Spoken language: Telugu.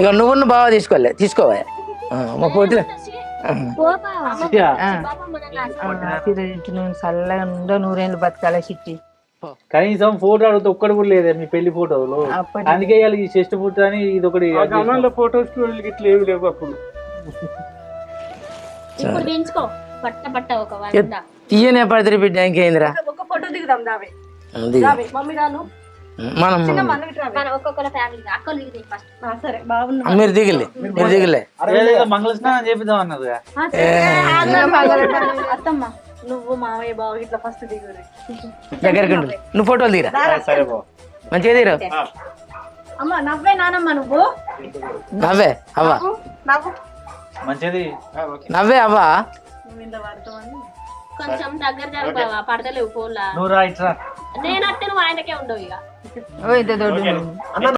ఇక నువ్వు బాగా తీసుకోవా మా పోతులే చల్లగా నుండో నూరేళ్ళు బతకాలే చిట్టి. కనీసం ఫోటో అడిగితే ఒక్కడు కూడా లేదు మీ పెళ్లి ఫోటోలు. అందుకే ఈ చెస్ట్ ఫోటో అని ఇది ఒకటి ఫోటోస్ ఇట్లా ఏమి లేవు అప్పుడు. తీయనే పడితే బిడ్డ ఇంకేందిరా ఒక ఫోటో దిగుదాం దావే మమ్మీ రాను మీరు దిగలే మంగళ స్నానం చేపిద్దాం అన్నది. అత్తమ్మ నువ్వు మామయ్య బావ ఇట్లా ఫస్ట్ దిగురు దగ్గరికి నువ్వు ఫోటోలు దిగరా మంచిగా దిగరా. అమ్మ నవ్వే నానమ్మ నువ్వు నవ్వే అవ్వా మంచిది నవ్వే అవ్వా కొంచెం దగ్గర జరగవా పడతలేవు ఫోన్లా. నువ్వు రా ఇట్రా. నేను అత్తే నువ్వు ఆయనకే ఉండవు ఇక.